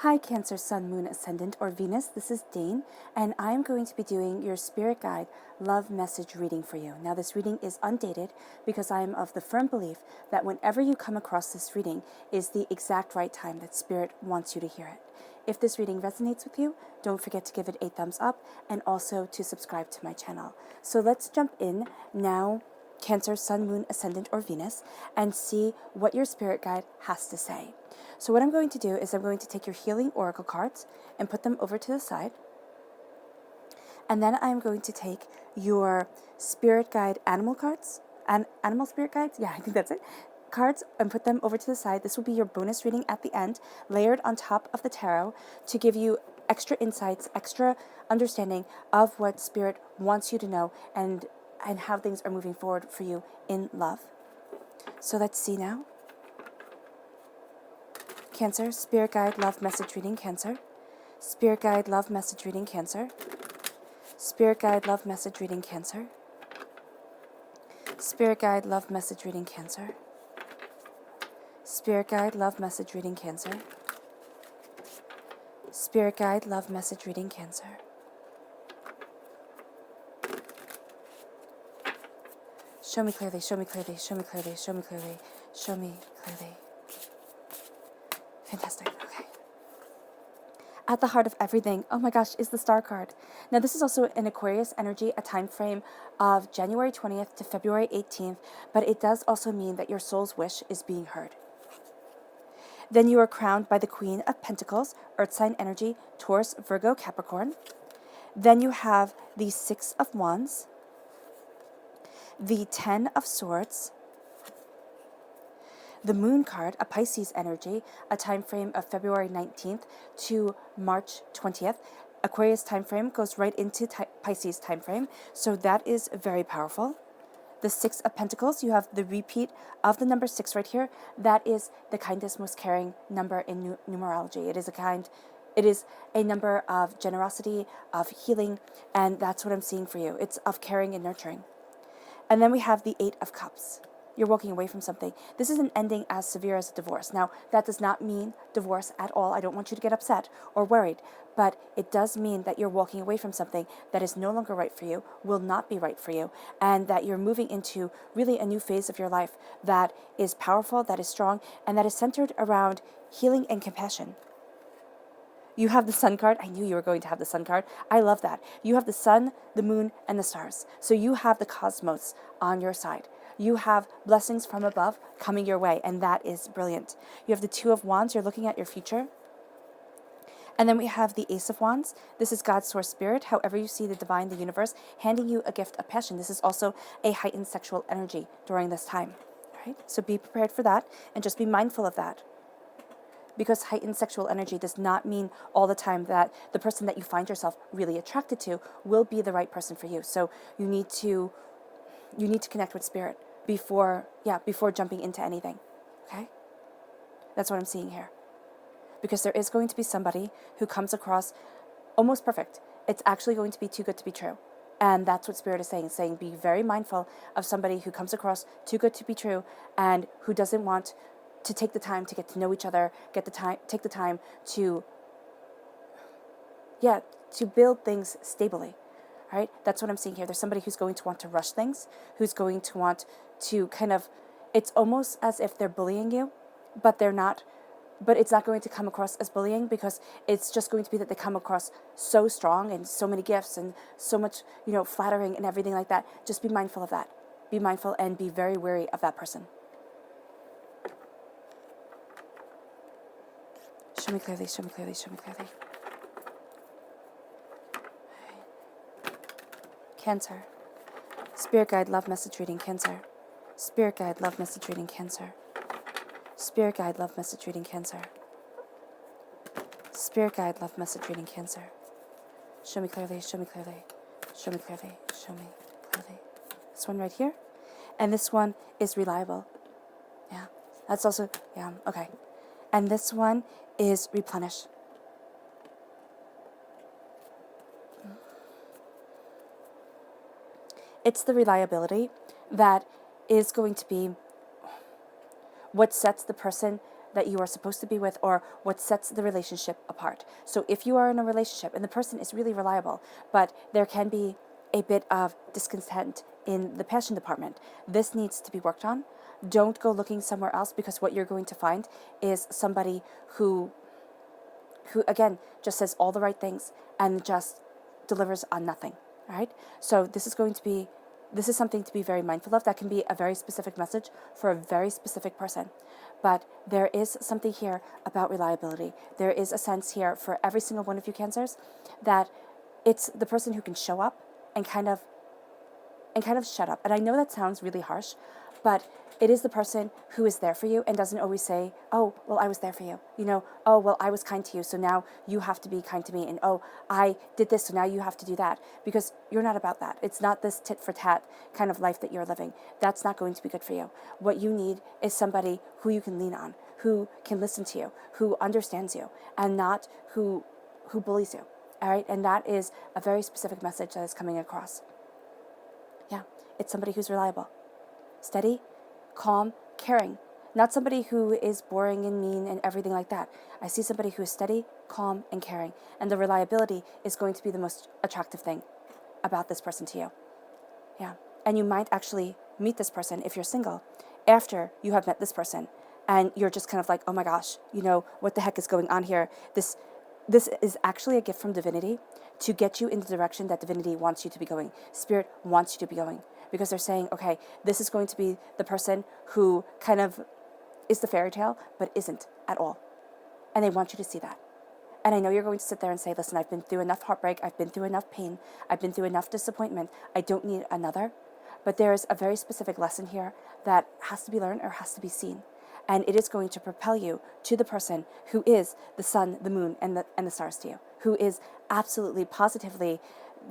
Hi Cancer, Sun, Moon, Ascendant, or Venus. This is Dane, and I'm going to be doing your Spirit Guide Love Message reading for you. Now, this reading is undated because I am of the firm belief that whenever you come across this reading is the exact right time that Spirit wants you to hear it. If this reading resonates with you, don't forget to give it a thumbs up and also to subscribe to my channel. So let's jump in now, Cancer, Sun, Moon, Ascendant, or Venus, and see what your Spirit Guide has to say. So what I'm going to do is I'm going to take your healing oracle cards and put them over to the side. And then I'm going to take your spirit guide animal cards, and animal spirit guides, yeah, I think that's it, cards, and put them over to the side. This will be your bonus reading at the end, layered on top of the tarot to give you extra insights, extra understanding of what Spirit wants you to know and how things are moving forward for you in love. So let's see now. Cancer, Spirit Guide, Love Message Reading, Cancer. Spirit Guide, Love Message Reading, Cancer. Spirit Guide, Love Message Reading, Cancer. Spirit Guide, Love Message Reading, Cancer. Spirit Guide, Love Message Reading, Cancer. Spirit Guide, Love Message Reading, Cancer. Show me clearly, show me clearly, show me clearly, show me clearly, show me clearly. Fantastic, okay. At the heart of everything, oh my gosh, is the Star card. Now this is also an Aquarius energy, a time frame of January 20th to February 18th, but it does also mean that your soul's wish is being heard. Then you are crowned by the Queen of Pentacles, Earth sign energy, Taurus, Virgo, Capricorn. Then you have the Six of Wands, the Ten of Swords, the Moon card, a Pisces energy, a time frame of February 19th to March 20th. Aquarius time frame goes right into Pisces time frame, so that is very powerful. The Six of Pentacles, you have the repeat of the number 6 right here. That is the kindest, most caring number in numerology. It is a number of generosity, of healing, and that's what I'm seeing for you. It's of caring and nurturing. And then we have the Eight of Cups. You're walking away from something. This is an ending as severe as a divorce. Now, that does not mean divorce at all. I don't want you to get upset or worried, but it does mean that you're walking away from something that is no longer right for you, will not be right for you, and that you're moving into really a new phase of your life that is powerful, that is strong, and that is centered around healing and compassion. You have the Sun card. I knew you were going to have the Sun card. I love that. You have the Sun, the Moon, and the stars. So you have the cosmos on your side. You have blessings from above coming your way, and that is brilliant. You have the Two of Wands. You're looking at your future. And then we have the Ace of Wands. This is God's source spirit, however you see the divine, the universe, handing you a gift of passion. This is also a heightened sexual energy during this time. Right? So be prepared for that, and just be mindful of that. Because heightened sexual energy does not mean all the time that the person that you find yourself really attracted to will be the right person for you. So you need to connect with Spirit before jumping into anything. Okay? That's what I'm seeing here. Because there is going to be somebody who comes across almost perfect. It's actually going to be too good to be true. And that's what Spirit is saying. It's saying be very mindful of somebody who comes across too good to be true and who doesn't want to take the time to get to know each other, take the time to build things stably. Right? That's what I'm seeing here. There's somebody who's going to want to rush things, who's going to want to it's almost as if they're bullying you, but they're not. But it's not going to come across as bullying because it's just going to be that they come across so strong and so many gifts and so much, flattering and everything like that. Just be mindful of that. Be mindful and be very wary of that person. Show me clearly, show me clearly, show me clearly. Cancer. Spirit Guide, Love Message Reading, Cancer. Spirit Guide, Love Message Reading, Cancer. Spirit Guide, Love Message Reading, Cancer. Spirit Guide, Love Message Reading, Cancer. Show me clearly, show me clearly, show me clearly, show me clearly. This one right here. And this one is reliable. Yeah. That's also, yeah, okay. And this one is replenish. It's the reliability that is going to be what sets the person that you are supposed to be with, or what sets the relationship apart. So if you are in a relationship and the person is really reliable, but there can be a bit of discontent in the passion department, this needs to be worked on. Don't go looking somewhere else, because what you're going to find is somebody who again just says all the right things and just delivers on nothing. All right? So this is something to be very mindful of. That can be a very specific message for a very specific person. But there is something here about reliability. There is a sense here for every single one of you Cancers that it's the person who can show up and kind of shut up. And I know that sounds really harsh, but it is the person who is there for you and doesn't always say, oh, well, I was there for you. Oh, well, I was kind to you, so now you have to be kind to me. And oh, I did this, so now you have to do that. Because you're not about that. It's not this tit for tat kind of life that you're living. That's not going to be good for you. What you need is somebody who you can lean on, who can listen to you, who understands you, and not who bullies you. All right? And that is a very specific message that is coming across. Yeah, it's somebody who's reliable, steady, calm, caring. Not somebody who is boring and mean and everything like that. I see somebody who is steady, calm, and caring. And the reliability is going to be the most attractive thing about this person to you. Yeah. And you might actually meet this person, if you're single, after you have met this person. And you're just kind of like, oh my gosh, what the heck is going on here? This is actually a gift from divinity to get you in the direction that divinity wants you to be going. Spirit wants you to be going. Because they're saying, okay, this is going to be the person who kind of is the fairy tale, but isn't at all. And they want you to see that. And I know you're going to sit there and say, listen, I've been through enough heartbreak. I've been through enough pain. I've been through enough disappointment. I don't need another. But there is a very specific lesson here that has to be learned or has to be seen. And it is going to propel you to the person who is the sun, the moon, and the stars to you, who is absolutely, positively,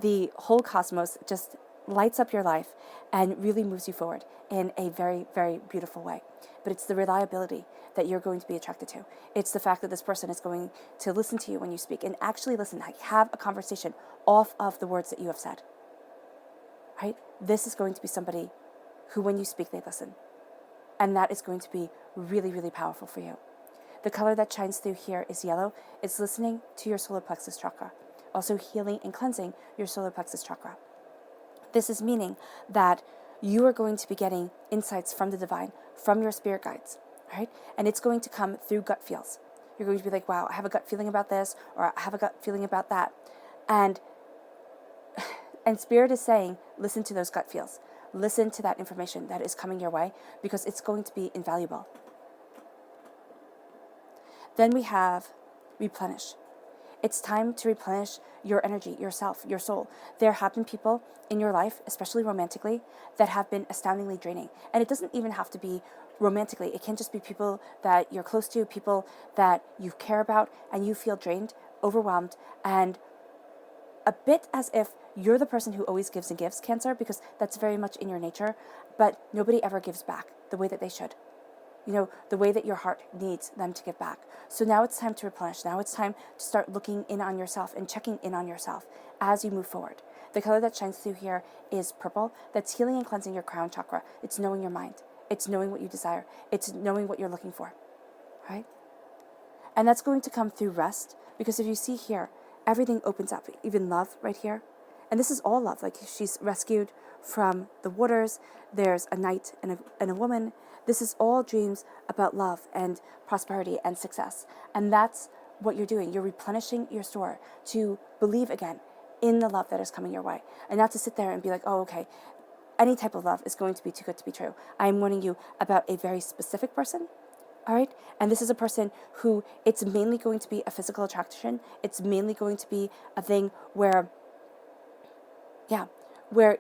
the whole cosmos just lights up your life and really moves you forward in a very, very beautiful way. But it's the reliability that you're going to be attracted to. It's the fact that this person is going to listen to you when you speak and actually listen, have a conversation off of the words that you have said. Right? This is going to be somebody who, when you speak, they listen. And that is going to be really, really powerful for you. The color that shines through here is yellow. It's listening to your solar plexus chakra. Also healing and cleansing your solar plexus chakra. This is meaning that you are going to be getting insights from the divine, from your spirit guides, right? And it's going to come through gut feels. You're going to be like, wow, I have a gut feeling about this, or I have a gut feeling about that. And Spirit is saying, listen to those gut feels. Listen to that information that is coming your way, because it's going to be invaluable. Then we have replenish. It's time to replenish your energy, yourself, your soul. There have been people in your life, especially romantically, that have been astoundingly draining. And it doesn't even have to be romantically. It can just be people that you're close to, people that you care about, and you feel drained, overwhelmed, and a bit as if you're the person who always gives and gives, Cancer, because that's very much in your nature, but nobody ever gives back the way that they should. The way that your heart needs them to give back. So now it's time to replenish. Now it's time to start looking in on yourself and checking in on yourself as you move forward. The color that shines through here is purple. That's healing and cleansing your crown chakra. It's knowing your mind. It's knowing what you desire. It's knowing what you're looking for, right? And that's going to come through rest, because if you see here, everything opens up, even love right here. And this is all love. Like, she's rescued from the waters. There's a knight and a woman. This is all dreams about love and prosperity and success. And that's what you're doing. You're replenishing your store to believe again in the love that is coming your way. And not to sit there and be like, oh, okay, any type of love is going to be too good to be true. I am warning you about a very specific person. All right? And this is a person who, it's mainly going to be a physical attraction. It's mainly going to be a thing where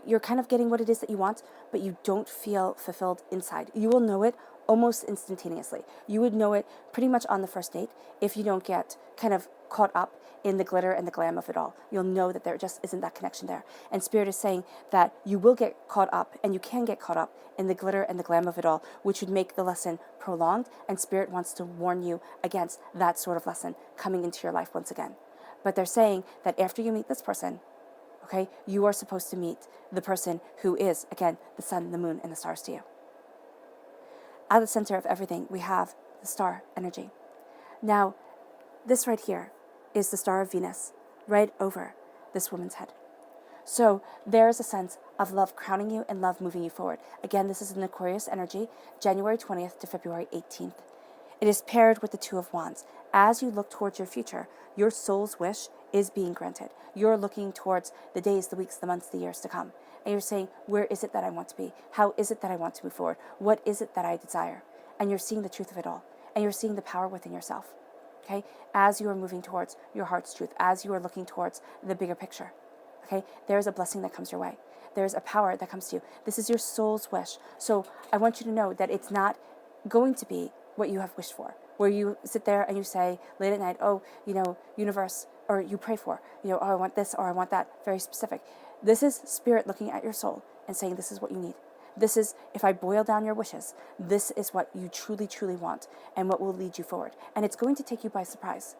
you're kind of getting what it is that you want, but you don't feel fulfilled inside. You will know it almost instantaneously. You would know it pretty much on the first date if you don't get kind of caught up in the glitter and the glam of it all. You'll know that there just isn't that connection there. And Spirit is saying that you will get caught up, and you can get caught up in the glitter and the glam of it all, which would make the lesson prolonged, and Spirit wants to warn you against that sort of lesson coming into your life once again. But they're saying that after you meet this person, okay, you are supposed to meet the person who is, again, the sun, the moon, and the stars to you. At the center of everything, we have the star energy. Now, this right here is the star of Venus right over this woman's head. So there's a sense of love crowning you and love moving you forward. Again, this is an Aquarius energy, January 20th to February 18th. It is paired with the Two of Wands. As you look towards your future, your soul's wish is being granted. You're looking towards the days, the weeks, the months, the years to come. And you're saying, where is it that I want to be? How is it that I want to move forward? What is it that I desire? And you're seeing the truth of it all. And you're seeing the power within yourself. Okay? As you are moving towards your heart's truth, as you are looking towards the bigger picture. Okay? There's a blessing that comes your way. There's a power that comes to you. This is your soul's wish. So I want you to know that it's not going to be what you have wished for, where you sit there and you say late at night, oh, universe, or you pray for, oh, I want this or I want that, very specific. This is spirit looking at your soul and saying, this is what you need. This is, if I boil down your wishes, this is what you truly, truly want and what will lead you forward. And it's going to take you by surprise.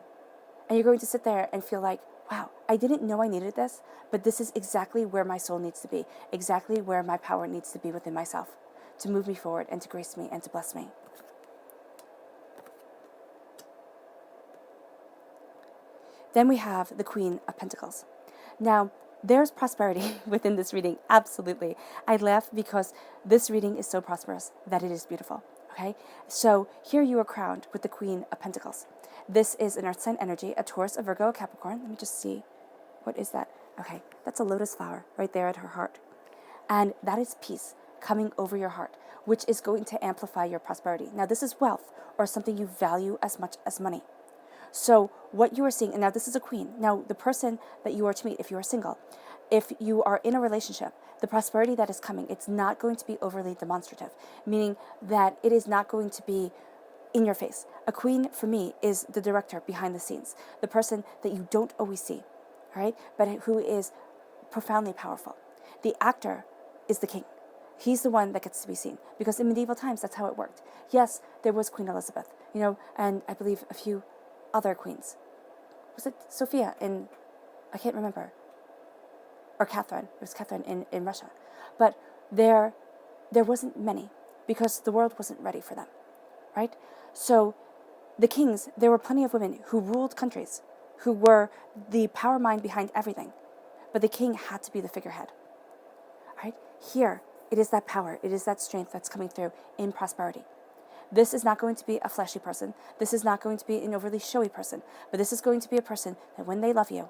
And you're going to sit there and feel like, wow, I didn't know I needed this, but this is exactly where my soul needs to be, exactly where my power needs to be within myself, to move me forward and to grace me and to bless me. Then we have the Queen of Pentacles. Now, there's prosperity within this reading, absolutely. I laugh because this reading is so prosperous that it is beautiful, okay? So here you are crowned with the Queen of Pentacles. This is an earth sign energy, a Taurus, a Virgo, a Capricorn. Let me just see. What is that? Okay, that's a lotus flower right there at her heart. And that is peace coming over your heart, which is going to amplify your prosperity. Now, this is wealth or something you value as much as money. So what you are seeing, and now this is a queen. Now, the person that you are to meet, if you are single, if you are in a relationship, the prosperity that is coming, it's not going to be overly demonstrative, meaning that it is not going to be in your face. A queen, for me, is the director behind the scenes, the person that you don't always see, all right, but who is profoundly powerful. The actor is the king. He's the one that gets to be seen, because in medieval times, that's how it worked. Yes, there was Queen Elizabeth, and I believe a few other queens. Was it Sophia I can't remember. Or Catherine. It was Catherine in Russia. But there wasn't many because the world wasn't ready for them, right? So the kings, there were plenty of women who ruled countries, who were the power mind behind everything. But the king had to be the figurehead, right? Here, it is that power, it is that strength that's coming through in prosperity. This is not going to be a flashy person. This is not going to be an overly showy person. But this is going to be a person that when they love you,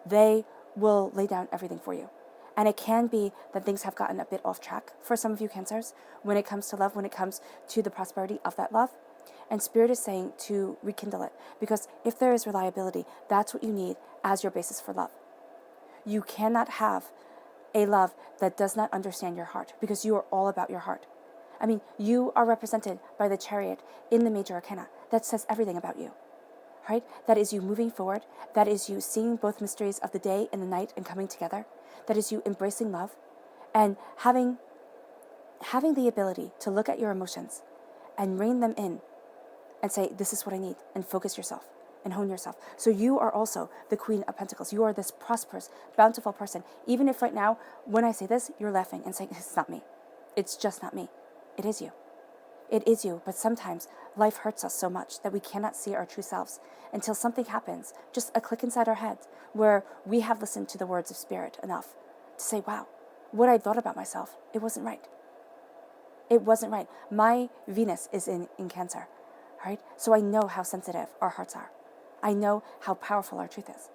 they will lay down everything for you. And it can be that things have gotten a bit off track for some of you Cancers when it comes to love, when it comes to the prosperity of that love. And Spirit is saying to rekindle it. Because if there is reliability, that's what you need as your basis for love. You cannot have a love that does not understand your heart, because you are all about your heart. I mean, you are represented by the Chariot in the major arcana. That says everything about you, right? That is you moving forward. That is you seeing both mysteries of the day and the night and coming together. That is you embracing love and having the ability to look at your emotions and rein them in and say, this is what I need, and focus yourself and hone yourself. So you are also the Queen of Pentacles. You are this prosperous, bountiful person. Even if right now, when I say this, you're laughing and saying, it's not me. It's just not me. It is you. It is you, but sometimes life hurts us so much that we cannot see our true selves until something happens, just a click inside our heads, where we have listened to the words of Spirit enough to say, wow, what I thought about myself, it wasn't right. It wasn't right. My Venus is in Cancer, right? So I know how sensitive our hearts are. I know how powerful our truth is.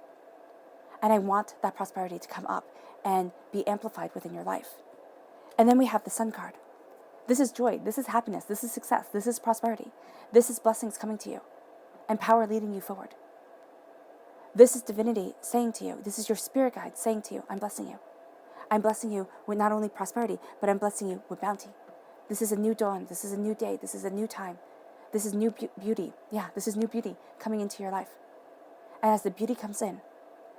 And I want that prosperity to come up and be amplified within your life. And then we have the Sun card. This is joy, this is happiness, this is success, this is prosperity. This is blessings coming to you and power leading you forward. This is divinity saying to you, this is your spirit guide saying to you, I'm blessing you. I'm blessing you with not only prosperity, but I'm blessing you with bounty. This is a new dawn, this is a new day, this is a new time. This is new beauty. Yeah, this is new beauty coming into your life. And as the beauty comes in,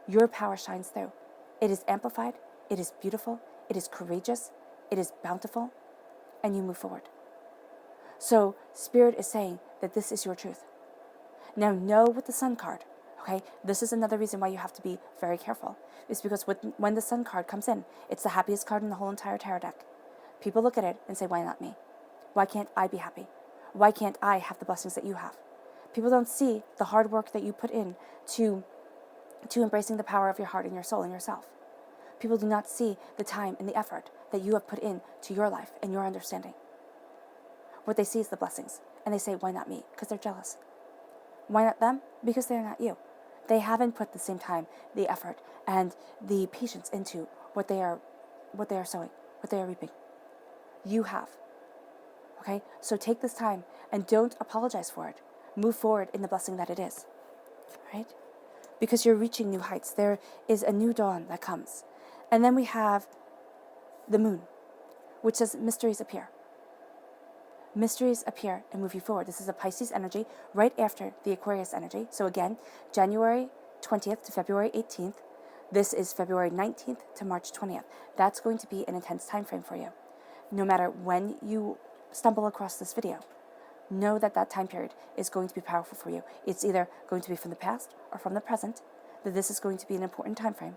your power shines through. It is amplified, it is beautiful, it is courageous, it is bountiful, and you move forward. So Spirit is saying that this is your truth. Now know with the Sun card, okay, this is another reason why you have to be very careful. It's because when the Sun card comes in, it's the happiest card in the whole entire tarot deck. People look at it and say, why not me? Why can't I be happy? why can't I have the blessings that you have? People don't see the hard work that you put in to embracing the power of your heart and your soul and yourself. People do not see the time and the effort that you have put in to your life and your understanding. What they see is the blessings. And they say, why not me? Because they're jealous. Why not them? Because they're not you. They haven't put the same time, the effort, and the patience into what they are sowing, what they are reaping. You have. Okay? So take this time and don't apologize for it. Move forward in the blessing that it is. Right? Because you're reaching new heights. There is a new dawn that comes. And then we have the moon, which says mysteries appear. Mysteries appear and move you forward. This is a Pisces energy right after the Aquarius energy. So again, January 20th to February 18th. This is February 19th to March 20th. That's going to be an intense time frame for you. No matter when you stumble across this video, know that that time period is going to be powerful for you. It's either going to be from the past or from the present, that this is going to be an important time frame.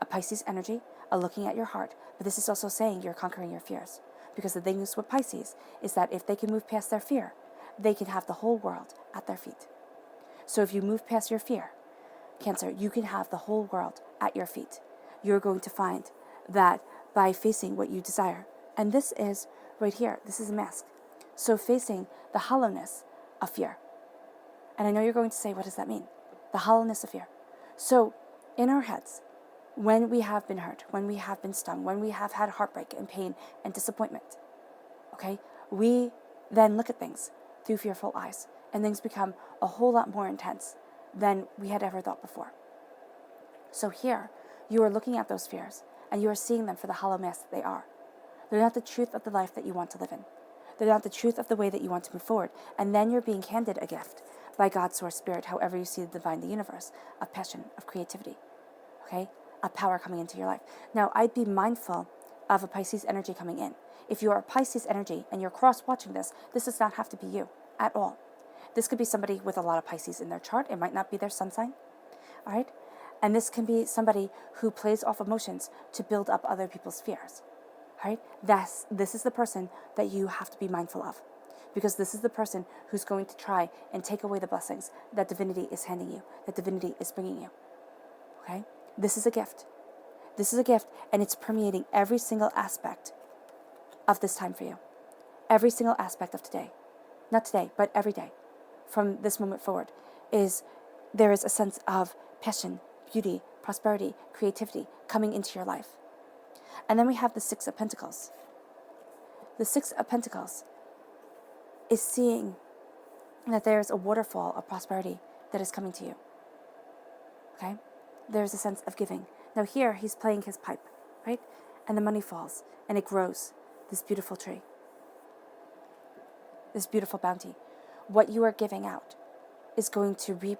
A Pisces energy, a looking at your heart, but this is also saying you're conquering your fears. Because the thing is with Pisces is that if they can move past their fear, they can have the whole world at their feet. So if you move past your fear, Cancer, you can have the whole world at your feet. You're going to find that by facing what you desire. And this is right here. This is a mask. So facing the hollowness of fear. And I know you're going to say, what does that mean? The hollowness of fear. So in our heads, when we have been hurt, when we have been stung, when we have had heartbreak and pain and disappointment, okay, we then look at things through fearful eyes, and things become a whole lot more intense than we had ever thought before. So here, you are looking at those fears, and you are seeing them for the hollow mask that they are. They're not the truth of the life that you want to live in. They're not the truth of the way that you want to move forward. And then you're being handed a gift by God, Source, Spirit, however you see the divine, the universe, of passion, of creativity, okay? A power coming into your life. Now, I'd be mindful of a Pisces energy coming in. If you are a Pisces energy and you're cross-watching this, this does not have to be you at all. This could be somebody with a lot of Pisces in their chart. It might not be their sun sign, all right? And this can be somebody who plays off emotions to build up other people's fears, all right? This is the person that you have to be mindful of, because this is the person who's going to try and take away the blessings that divinity is handing you, that divinity is bringing you, okay? This is a gift. This is a gift, and it's permeating every single aspect of this time for you. Every single aspect of today. Not today, but every day. From this moment forward, there is a sense of passion, beauty, prosperity, creativity coming into your life. And then we have the Six of Pentacles. The Six of Pentacles is seeing that there's a waterfall of prosperity that is coming to you. Okay? There's a sense of giving. Now here, he's playing his pipe, right? And the money falls, and it grows, this beautiful tree. This beautiful bounty. What you are giving out is going to reap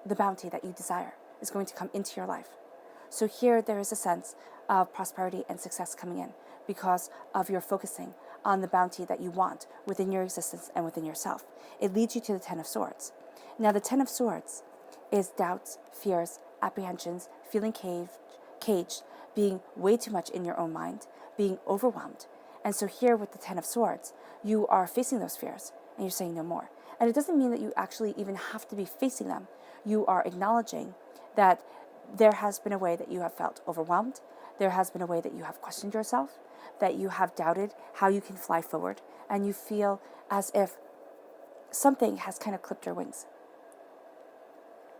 the bounty that you desire, is going to come into your life. So here, there is a sense of prosperity and success coming in because of your focusing on the bounty that you want within your existence and within yourself. It leads you to the Ten of Swords. Now, the Ten of Swords is doubts, fears, apprehensions, feeling caged, being way too much in your own mind, being overwhelmed. And so here with the Ten of Swords, you are facing those fears and you're saying no more. And it doesn't mean that you actually even have to be facing them. You are acknowledging that there has been a way that you have felt overwhelmed. There has been a way that you have questioned yourself, that you have doubted how you can fly forward, and you feel as if something has kind of clipped your wings.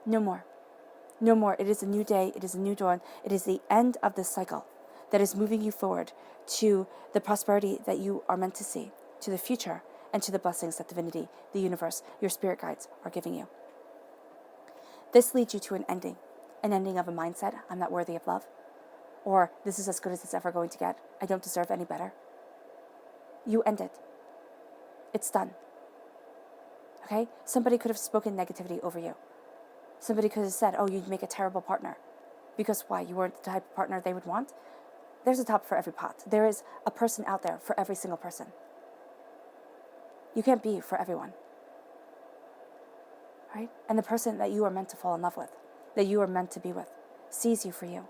No more. No more. It is a new day. It is a new dawn. It is the end of this cycle that is moving you forward to the prosperity that you are meant to see, to the future, and to the blessings that divinity, the universe, your spirit guides are giving you. This leads you to an ending of a mindset. I'm not worthy of love. Or this is as good as it's ever going to get. I don't deserve any better. You end it. It's done. Okay? Somebody could have spoken negativity over you. Somebody could have said, oh, you'd make a terrible partner. Because why? You weren't the type of partner they would want? There's a top for every pot. There is a person out there for every single person. You can't be for everyone. Right? And the person that you are meant to fall in love with, that you are meant to be with, sees you for you.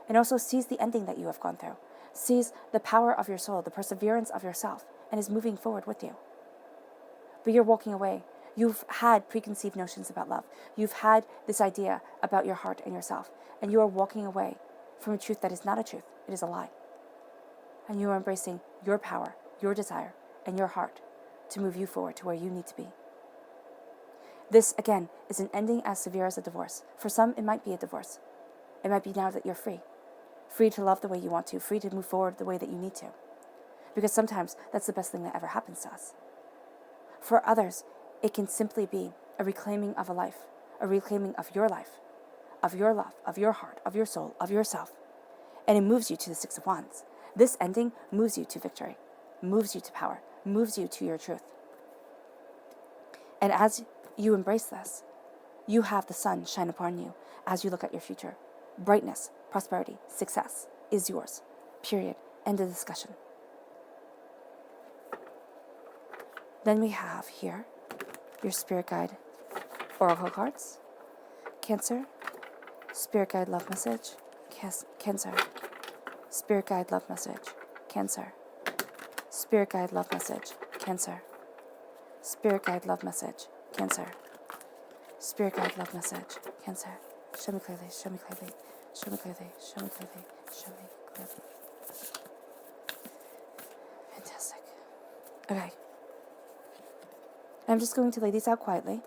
And also sees the ending that you have gone through. Sees the power of your soul, the perseverance of yourself, and is moving forward with you. but you're walking away. You've had preconceived notions about love. You've had this idea about your heart and yourself, and you are walking away from a truth that is not a truth. It is a lie. And you are embracing your power, your desire, and your heart to move you forward to where you need to be. This, again, is an ending as severe as a divorce. For some, it might be a divorce. It might be now that you're free. Free to love the way you want to, free to move forward the way that you need to. Because sometimes that's the best thing that ever happens to us. For others, it can simply be a reclaiming of a life, a reclaiming of your life, of your love, of your heart, of your soul, of yourself. And it moves you to the Six of Wands. This ending moves you to victory, moves you to power, moves you to your truth. And as you embrace this, you have the sun shine upon you as you look at your future. Brightness, prosperity, success is yours. Period. End of discussion. Then we have here your spirit guide oracle cards. Cancer, spirit guide love message. Cancer, spirit guide love message. Cancer, spirit guide love message. Cancer, spirit guide love message. Cancer, spirit guide love message. Cancer. Show me clearly, show me clearly, show me clearly, show me clearly, show me clearly. Fantastic. Okay. I'm just going to lay these out quietly.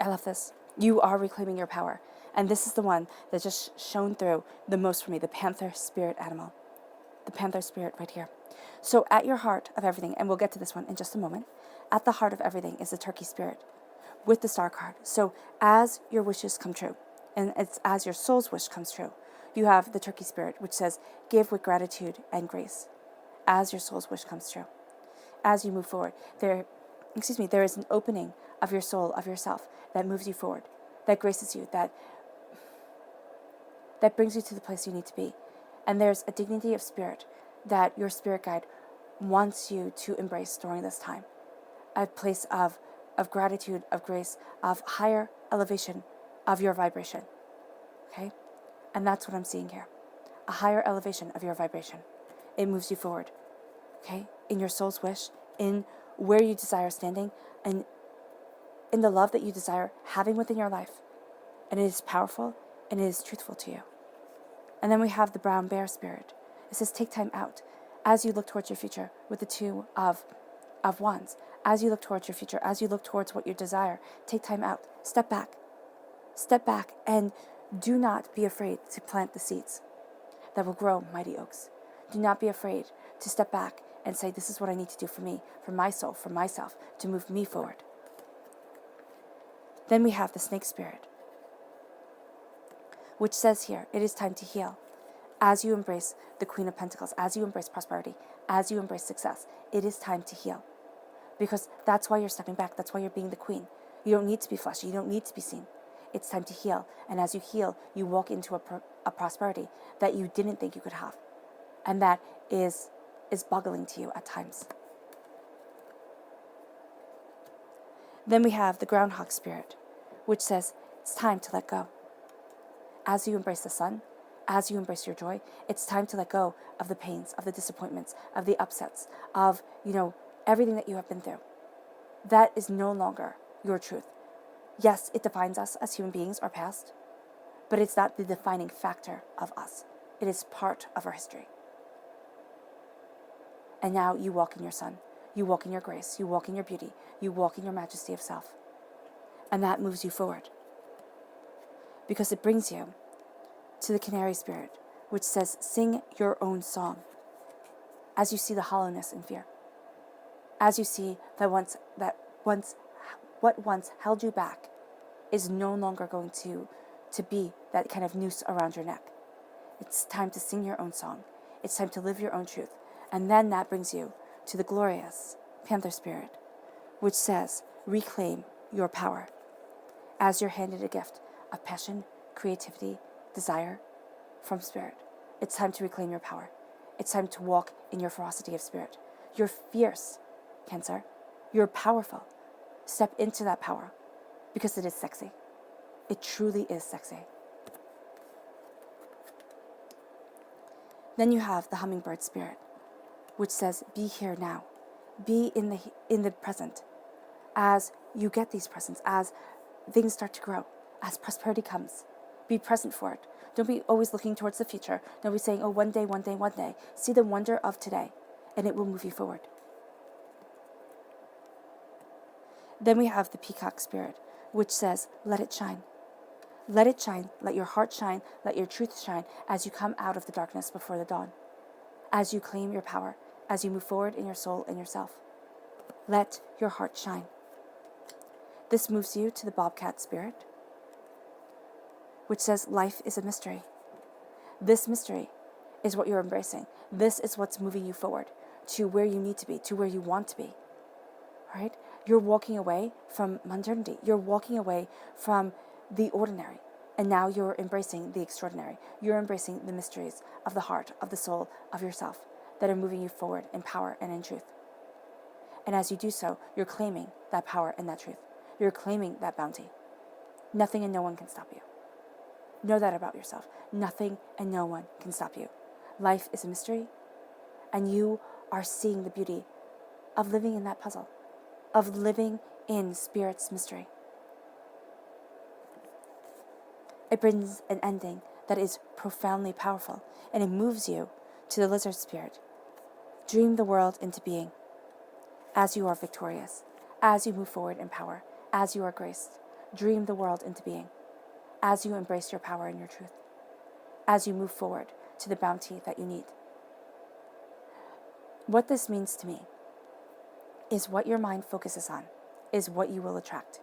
I love this. You are reclaiming your power. And this is the one that just shone through the most for me, the panther spirit animal. The panther spirit right here. So at your heart of everything, and we'll get to this one in just a moment, at the heart of everything is the turkey spirit with the star card. So as your wishes come true, and it's as your soul's wish comes true, you have the turkey spirit, which says, give with gratitude and grace as your soul's wish comes true. As you move forward, there is an opening of your soul, of yourself, that moves you forward, that graces you, that brings you to the place you need to be. And there's a dignity of spirit that your spirit guide wants you to embrace during this time. A place of gratitude, of grace, of higher elevation of your vibration. Okay? And that's what I'm seeing here. A higher elevation of your vibration. It moves you forward. Okay? In your soul's wish, in where you desire standing, and in the love that you desire having within your life. And it is powerful, and it is truthful to you. And then we have the brown bear spirit. It says, take time out as you look towards your future with the Two of Wands. As you look towards your future, as you look towards what you desire, take time out. Step back. Step back and do not be afraid to plant the seeds that will grow mighty oaks. Do not be afraid to step back and say, this is what I need to do for me, for my soul, for myself, to move me forward. Then we have the snake spirit, which says here, it is time to heal. As you embrace the Queen of Pentacles, as you embrace prosperity, as you embrace success, it is time to heal. Because that's why you're stepping back. That's why you're being the queen. You don't need to be flashy. You don't need to be seen. It's time to heal. And as you heal, you walk into a prosperity that you didn't think you could have. And that is boggling to you at times. Then we have the groundhog spirit, which says it's time to let go. As you embrace the sun, as you embrace your joy, it's time to let go of the pains, of the disappointments, of the upsets, of, everything that you have been through. That is no longer your truth. Yes, it defines us as human beings, our past, but it's not the defining factor of us. It is part of our history. And now you walk in your sun. You walk in your grace. You walk in your beauty. You walk in your majesty of self. And that moves you forward. Because it brings you to the canary spirit, which says, sing your own song. As you see the hollowness and fear. As you see what once held you back is no longer going to be that kind of noose around your neck. It's time to sing your own song. It's time to live your own truth. And then that brings you to the glorious Panther Spirit, which says, reclaim your power. As you're handed a gift of passion, creativity, desire from Spirit, it's time to reclaim your power. It's time to walk in your ferocity of spirit. You're fierce, Cancer. You're powerful. Step into that power because it is sexy. It truly is sexy. Then you have the Hummingbird Spirit, which says, be here now. Be in the present. As you get these presents, as things start to grow, as prosperity comes, be present for it. Don't be always looking towards the future. Don't be saying, oh, one day, one day, one day. See the wonder of today, and it will move you forward. Then we have the Peacock Spirit, which says, let it shine. Let it shine. Let your heart shine. Let your truth shine as you come out of the darkness before the dawn. As you claim your power, as you move forward in your soul and yourself. Let your heart shine. This moves you to the Bobcat Spirit, which says life is a mystery. This mystery is what you're embracing. This is what's moving you forward to where you need to be, to where you want to be. Right? You're walking away from modernity. You're walking away from the ordinary. And now you're embracing the extraordinary. You're embracing the mysteries of the heart, of the soul, of yourself that are moving you forward in power and in truth. And as you do so, you're claiming that power and that truth. You're claiming that bounty. Nothing and no one can stop you. Know that about yourself. Nothing and no one can stop you. Life is a mystery, and you are seeing the beauty of living in that puzzle, of living in Spirit's mystery. It brings an ending that is profoundly powerful, and it moves you to the Lizard Spirit. Dream the world into being as you are victorious, as you move forward in power, as you are graced. Dream the world into being as you embrace your power and your truth, as you move forward to the bounty that you need. What this means to me is what your mind focuses on is what you will attract.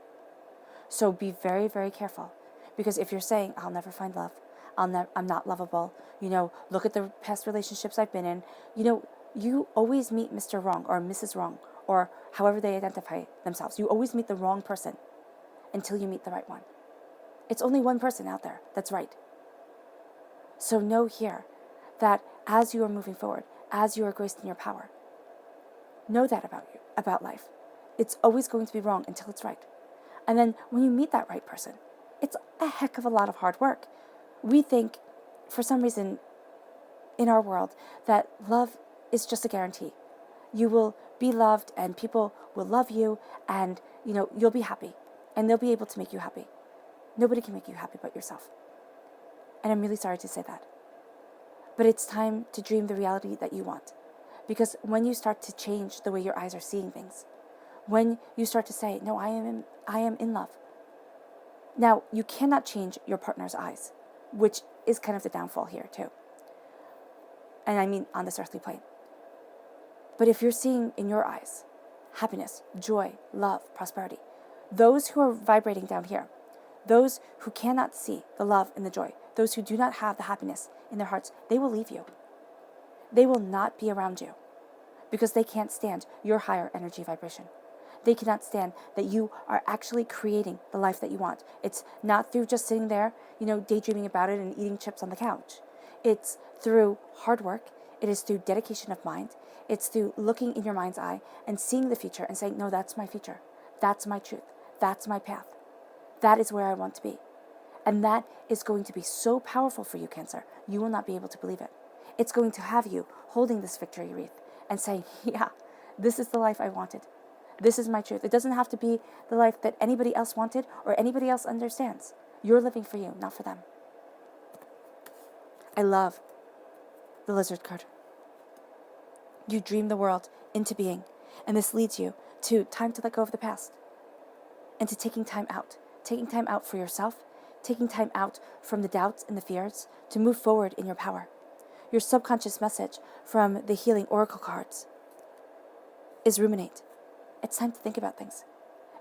So be very, very careful, because if you're saying, I'll never find love, I'm not lovable, look at the past relationships I've been in, you always meet Mr. Wrong or Mrs. Wrong, or however they identify themselves. You always meet the wrong person until you meet the right one. It's only one person out there that's right. So know here that as you are moving forward, as you are graced in your power, know that about you, about life. It's always going to be wrong until it's right. And then when you meet that right person, it's a heck of a lot of hard work. We think, for some reason, in our world, that love is just a guarantee. You will be loved and people will love you and, you'll be happy and they'll be able to make you happy. Nobody can make you happy but yourself. And I'm really sorry to say that. But it's time to dream the reality that you want. Because when you start to change the way your eyes are seeing things, when you start to say, no, I am in love. Now, you cannot change your partner's eyes, which is kind of the downfall here too. And I mean on this earthly plane. But if you're seeing in your eyes happiness, joy, love, prosperity, those who are vibrating down here, those who cannot see the love and the joy, those who do not have the happiness in their hearts, they will leave you. They will not be around you because they can't stand your higher energy vibration. They cannot stand that you are actually creating the life that you want. It's not through just sitting there, daydreaming about it and eating chips on the couch. It's through hard work. It is through dedication of mind. It's through looking in your mind's eye and seeing the future and saying, no, that's my future. That's my truth. That's my path. That is where I want to be. And that is going to be so powerful for you, Cancer. You will not be able to believe it. It's going to have you holding this victory wreath and saying, yeah, this is the life I wanted. This is my truth. It doesn't have to be the life that anybody else wanted or anybody else understands. You're living for you, not for them. I love the Lizard card. You dream the world into being, and this leads you to time to let go of the past and to taking time out for yourself, taking time out from the doubts and the fears to move forward in your power. Your subconscious message from the healing oracle cards is ruminate. It's time to think about things.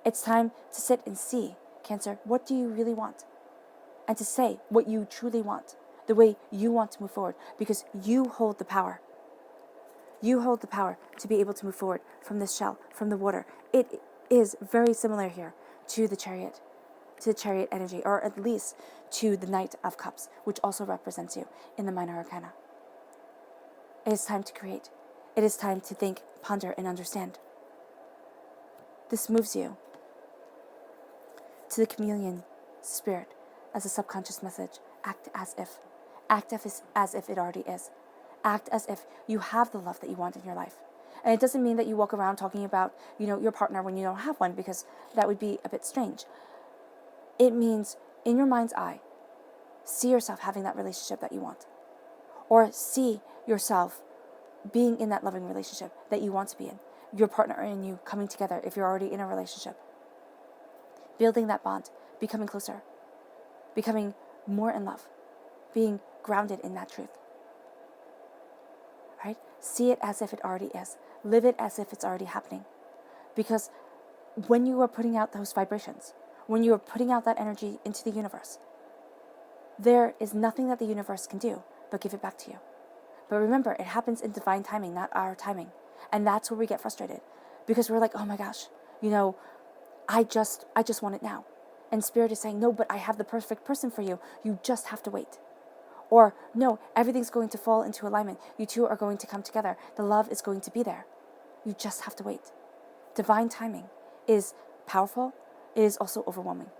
It's time to sit and see Cancer, what do you really want? And to say what you truly want, the way you want to move forward, because you hold the power. You hold the power to be able to move forward from this shell, from the water. It is very similar here to the chariot energy, or at least to the Knight of Cups, which also represents you in the minor arcana. It is time to create. It is time to think, ponder, and understand. This moves you to the chameleon spirit as a subconscious message. Act as if. Act as if it already is. Act as if you have the love that you want in your life. And it doesn't mean that you walk around talking about, your partner when you don't have one, because that would be a bit strange. It means, in your mind's eye, see yourself having that relationship that you want. Or see yourself being in that loving relationship that you want to be in. Your partner and you coming together if you're already in a relationship. Building that bond, becoming closer, becoming more in love, being grounded in that truth. Right? See it as if it already is. Live it as if it's already happening. Because when you are putting out those vibrations, when you are putting out that energy into the universe, there is nothing that the universe can do but give it back to you. But remember, it happens in divine timing, not our timing. And that's where we get frustrated. Because we're like, oh my gosh, I just want it now. And Spirit is saying, no, but I have the perfect person for you. You just have to wait. Or, no, everything's going to fall into alignment. You two are going to come together. The love is going to be there. You just have to wait. Divine timing is powerful. It is also overwhelming.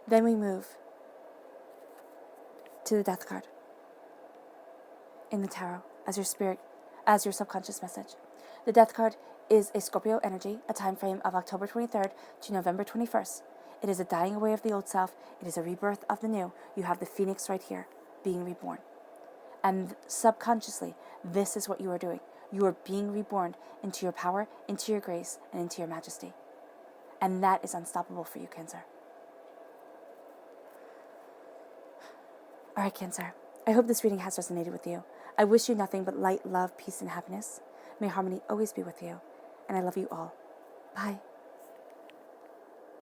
Then we move to the Death card in the tarot as your subconscious message. The Death card is a Scorpio energy, a time frame of October 23rd to November 21st. It is a dying away of the old self. It is a rebirth of the new. You have the phoenix right here, being reborn. And subconsciously, this is what you are doing. You are being reborn into your power, into your grace, and into your majesty. And that is unstoppable for you, Cancer. All right, Cancer. I hope this reading has resonated with you. I wish you nothing but light, love, peace, and happiness. May harmony always be with you. And I love you all. Bye.